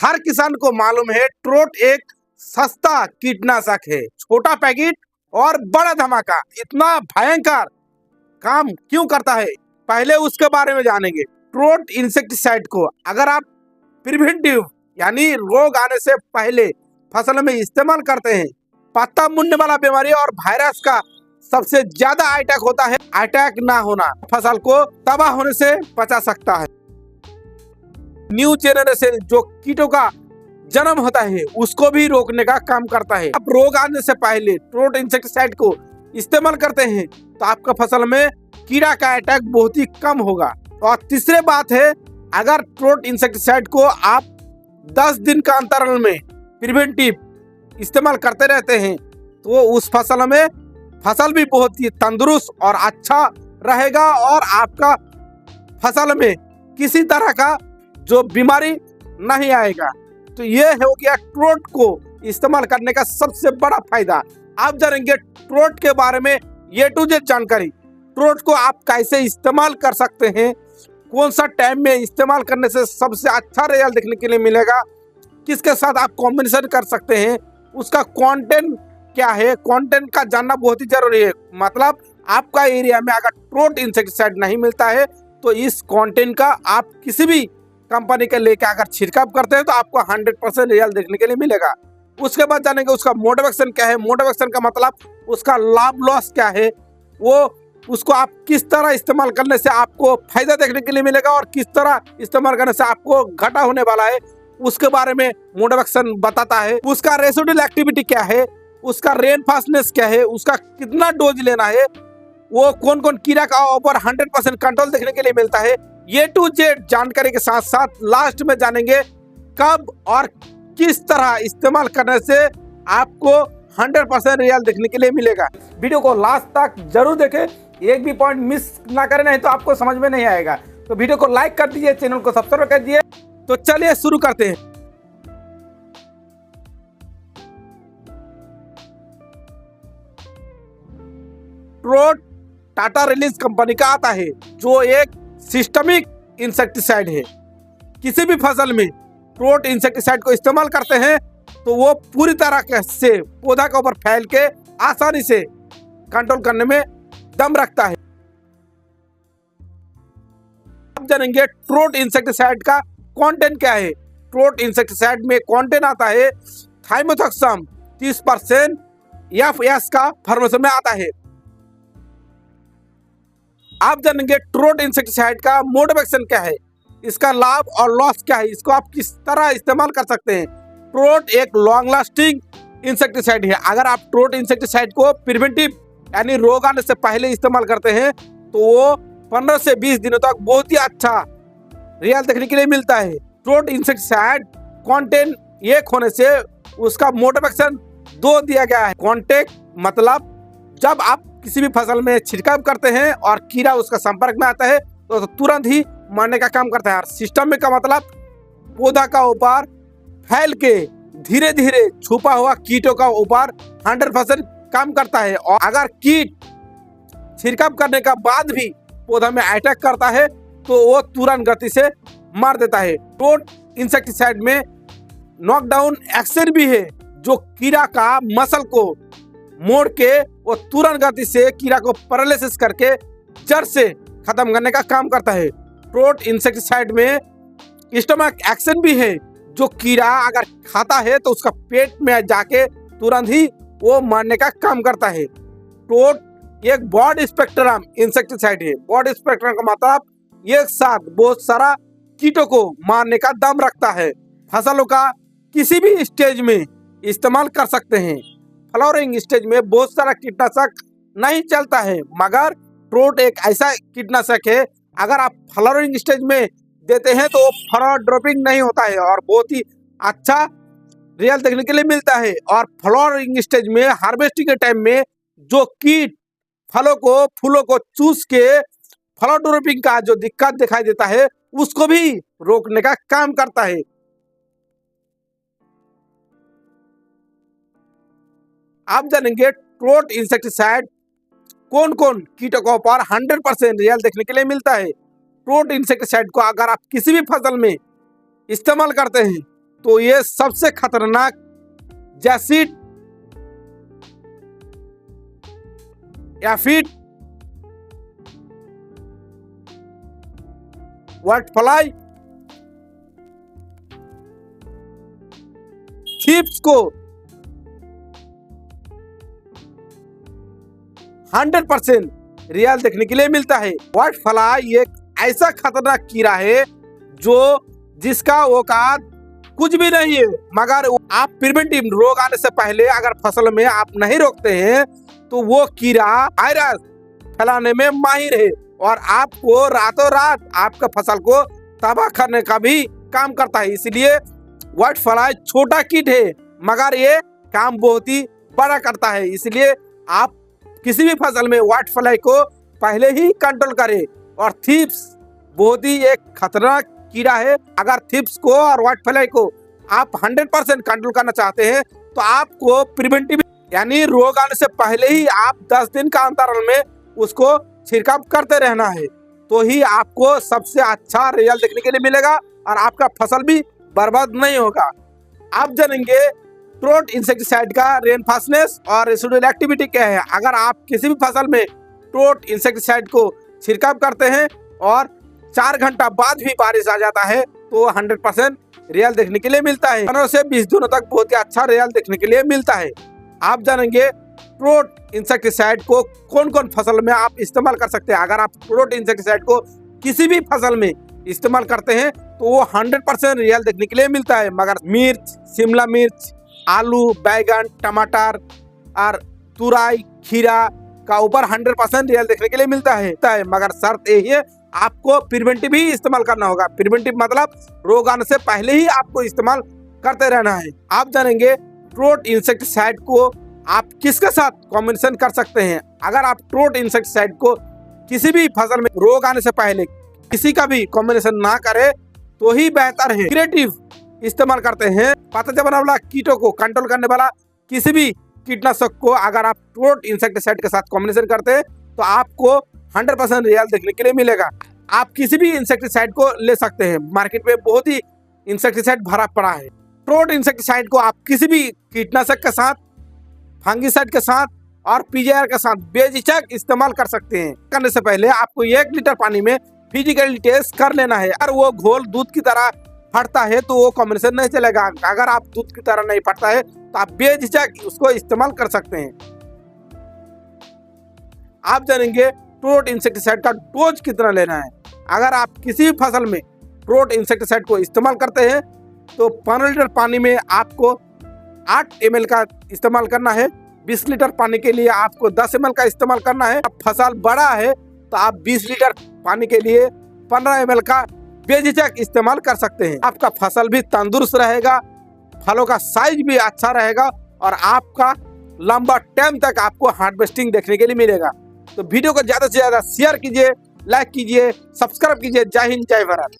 हर किसान को मालूम है ट्रोट एक सस्ता कीटनाशक है। छोटा पैकेट और बड़ा धमाका, इतना भयंकर काम क्यों करता है, पहले उसके बारे में जानेंगे। ट्रोट इंसेक्टिसाइड को अगर आप प्रिवेंटिव यानी रोग आने से पहले फसल में इस्तेमाल करते हैं, पत्ता मुड़ने वाला बीमारी और वायरस का सबसे ज्यादा अटैक होता है। अटैक ना होना फसल को तबाह होने से बचा सकता है। न्यू जेनरेशन जो कीटों का जन्म होता है उसको भी रोकने का काम करता है। आप रोग आने से पहले ट्रोट इंसेक्टिसाइड को इस्तेमाल करते हैं तो आपका फसल में कीड़ा का अटैक बहुत ही कम होगा। और तीसरी बात है, अगर ट्रोट इंसेक्टिसाइड को आप 10 दिन का अंतराल में प्रिवेंटिव इस्तेमाल करते रहते हैं तो उस फसल में फसल भी बहुत ही तंदुरुस्त और अच्छा रहेगा और आपका फसल में किसी तरह का जो बीमारी नहीं आएगा। तो ये हो गया ट्रोट को इस्तेमाल करने का सबसे बड़ा फायदा। आप जानेंगे ट्रोट के बारे में A to Z जानकारी। ट्रोट को आप कैसे इस्तेमाल कर सकते हैं, कौन सा टाइम में इस्तेमाल करने से सबसे अच्छा रिजल्ट देखने के लिए मिलेगा, किसके साथ आप कॉम्बिनेशन कर सकते हैं, उसका कंटेंट क्या है, कंटेंट का जानना बहुत ही जरूरी है। मतलब आपका एरिया में अगर ट्रोट इंसेक्टिसाइड नहीं मिलता है तो इस कंटेंट का आप किसी भी कंपनी के लेके अगर छिड़काव करते हैं तो आपको 100% रिजल्ट देखने के लिए मिलेगा। उसके बाद जानेंगे उसका मोड ऑफ एक्शन क्या है। मोड ऑफ एक्शन का मतलब उसका लाभ लॉस क्या है, वो उसको आप किस तरह इस्तेमाल करने से आपको फायदा देखने के लिए मिलेगा और किस तरह इस्तेमाल करने से आपको घाटा होने वाला है, उसके बारे में मोड ऑफ एक्शन बताता है। उसका रेसिडुअल एक्टिविटी क्या है, उसका रेन फास्टनेस क्या है, उसका कितना डोज लेना है, वो कौन कौन कीड़ा का ऊपर 100% कंट्रोल देखने के लिए मिलता है। A to Z जानकारी के साथ साथ लास्ट में जानेंगे कब और किस तरह इस्तेमाल करने से आपको 100% रिजल्ट देखने के लिए मिलेगा। वीडियो को लास्ट तक जरूर देखें, एक भी पॉइंट मिस ना करें, नहीं तो आपको समझ में नहीं आएगा। तो वीडियो को लाइक कर दीजिए, चैनल को सब्सक्राइब कर दीजिए। तो चलिए शुरू करते हैं। ट्रोट टाटा रिलीज कंपनी का आता है जो एक सिस्टमिक इंसेक्टिसाइड है। किसी भी फसल में ट्रोट इंसेक्टिसाइड को इस्तेमाल करते हैं तो वो पूरी तरह से पौधा के ऊपर फैल के आसानी से कंट्रोल करने में दम रखता है। अब जानेंगे ट्रोट इंसेक्टिसाइड का कंटेंट क्या है। ट्रोट इंसेक्टिसाइड में कंटेंट आता है थाइमोथक्सम 30% FS का फॉर्मेशन में आता है। आप जानेंगे ट्रोट इंसेक्टिसाइड का मोड ऑफ एक्शन क्या है, इसका लाभ और लॉस क्या है, इसको आप किस तरह इस्तेमाल कर सकते हैं। ट्रोट एक लॉन्ग लास्टिंग इंसेक्टिसाइड है। अगर आप ट्रोट इंसेक्टिसाइड को प्रिवेंटिव यानी रोग आने से पहले इस्तेमाल करते हैं तो वो 15 से 20 दिनों तक बहुत ही अच्छा रिजल्ट देखने के लिए मिलता है। ट्रोट इंसेक्टिसाइड कंटेंट एक होने से उसका मोड ऑफ एक्शन 2 दिया गया है। कॉन्टेक्ट मतलब जब आप किसी भी फसल में छिड़काव करते हैं और कीड़ा उसका संपर्क में आता है तो तुरंत ही मारने का काम करता है। सिस्टम में का मतलब पौधा का ऊपर फैल के धीरे धीरे छुपा हुआ कीटों का ऊपर 100% काम करता है। और अगर कीट छिड़काव करने का बाद भी पौधा में अटैक करता है तो वो तुरंत गति से मार देता है। ट्रोट इंसेक्टिसाइड में नॉकडाउन एक्शन भी है जो कीड़ा का मसल को मोड़ के वो तुरंत गति से कीड़ा को पैरालिसिस करके जड़ से खत्म करने का काम करता है। ट्रोट इंसेक्टिसाइड में स्टमक एक्शन भी है, जो कीड़ा अगर खाता है तो उसका पेट में जाके तुरंत ही वो मारने का काम करता है। ट्रोट एक ब्रॉड स्पेक्ट्रम इंसेक्टिसाइड है। ब्रॉड स्पेक्ट्रम का मतलब एक साथ बहुत सारा कीटों को मारने का दम रखता है। फसलों का किसी भी स्टेज में इस्तेमाल कर सकते हैं। फ्लावरिंग स्टेज में बहुत सारा कीटनाशक नहीं चलता है, मगर ट्रोट एक ऐसा कीटनाशक है अगर आप फ्लावरिंग स्टेज में देते हैं तो फ्लावर ड्रॉपिंग नहीं होता है और बहुत ही अच्छा रिजल्ट देखने के लिए मिलता है। और फ्लावरिंग स्टेज में हार्वेस्टिंग के टाइम में जो कीट फूलों को चूस के फ्लावर ड्रॉपिंग का जो दिक्कत दिखाई देता है उसको भी रोकने का काम करता है। आप जानेंगे ट्रोट इंसेक्टिसाइड कौन कौन कीटों के ऊपर 100% रिजल्ट देखने के लिए मिलता है। ट्रोट इंसेक्टिसाइड को अगर आप किसी भी फसल में इस्तेमाल करते हैं तो ये सबसे खतरनाक jassid aphid, white fly, thrips को 100% रियल देखने के लिए मिलता है। व्हाइट फ्लाई एक ऐसा खतरनाक कीड़ा है जो जिसका औकात कुछ भी नहीं है, मगर आप प्रिवेंटिव रोग आने से पहले अगर फसल में आप नहीं रोकते हैं तो वो कीड़ा वायरस फैलाने में माहिर है और आपको रातों रात आपका फसल को तबाह करने का भी काम करता है। इसलिए व्हाइट फ्लाई छोटा कीट है मगर ये काम बहुत ही बड़ा करता है। इसलिए आप किसी भी फसल में व्हाइट फ्लाई को पहले ही कंट्रोल करें। और थ्रिप्स बहुत ही एक खतरनाक कीड़ा है। अगर थ्रिप्स को और व्हाइट फ्लाई को आप 100% कंट्रोल करना चाहते हैं तो आपको प्रिवेंटिव यानी रोग आने से पहले ही आप 10 दिन का अंतराल में उसको छिड़काव करते रहना है, तो ही आपको सबसे अच्छा रिजल्ट देखने के लिए मिलेगा और आपका फसल भी बर्बाद नहीं होगा। आप जानेंगे ट्रोट इंसेक्टिसाइड का रेनफास्टनेस और रेसिडुअल एक्टिविटी क्या है। अगर आप किसी भी फसल में ट्रोट इंसेक्टिसाइड को छिड़काव करते हैं और 4 घंटा बाद भी बारिश आ जाता है तो 100% रिजल्ट देखने के लिए मिलता है। 15 से 20 दिनों तक बहुत ही अच्छा रिजल्ट देखने के लिए मिलता है। आप जानेंगे ट्रोट इंसेक्टिसाइड को कौन कौन फसल में आप इस्तेमाल कर सकते हैं। अगर आप ट्रोट इंसेक्टिसाइड को किसी भी फसल में इस्तेमाल करते हैं तो वो 100% रिजल्ट देखने के लिए मिलता है। मगर मिर्च, शिमला मिर्च, आलू, बैगन, टमाटर और तुरई, खीरा का ऊपर 100% रिजल्ट देखने के लिए मिलता है। मगर शर्त यही है आपको प्रिवेंटिव ही इस्तेमाल करना होगा। प्रिवेंटिव मतलब रोग आने से पहले ही आपको इस्तेमाल करते रहना है। आप जानेंगे ट्रोट इंसेक्टिसाइड को आप किसके साथ कॉम्बिनेशन कर सकते हैं। अगर आप ट्रोट इंसेक्टिसाइड को किसी भी फसल में रोग आने से पहले किसी का भी कॉम्बिनेशन ना करे तो ही बेहतर है। क्रिएटिव इस्तेमाल करते हैं पत्ता बनाने वाला कीटों को कंट्रोल करने वाला किसी भी कीटनाशक को अगर आप ट्रोट इंसेक्टिसाइड के साथ कॉम्बिनेशन करते हैं तो आपको 100% रिजल्ट देखने के लिए मिलेगा। आप किसी भी इंसेक्टिसाइड को ले सकते हैं, मार्केट में बहुत ही इंसेक्टिसाइड भरा पड़ा है। ट्रोट इंसेक्टिसाइड को आप किसी भी कीटनाशक के साथ, फंगिसाइड के साथ और पीजीआर के साथ बेझिझक इस्तेमाल कर सकते हैं। करने से पहले आपको 1 लीटर पानी में फिजिकली टेस्ट कर लेना है। अगर वो घोल दूध की तरह फटता है तो वो कॉम्बिनेशन नहीं चलेगा। अगर आप दूध की तरह नहीं फटता है तो आप बेझिझक उसको इस्तेमाल कर सकते हैं। आप जानेंगे ट्रोट इंसेक्टिसाइड का डोज कितना लेना है। अगर आप किसी भी फसल में ट्रोट इंसेक्टिसाइड को इस्तेमाल करते हैं तो 15 लीटर पानी में आपको 8 ml का इस्तेमाल करना है। 20 लीटर पानी के लिए आपको 10 ml का इस्तेमाल करना है। अब फसल बड़ा है तो आप 20 लीटर पानी के लिए 15 ml का बेझिझक इस्तेमाल कर सकते हैं। आपका फसल भी तंदुरुस्त रहेगा, फलों का साइज भी अच्छा रहेगा और आपका लंबा टाइम तक आपको हार्वेस्टिंग देखने के लिए मिलेगा। तो वीडियो को ज्यादा से ज्यादा शेयर कीजिए, लाइक कीजिए, सब्सक्राइब कीजिए। जय हिंद, जय भारत।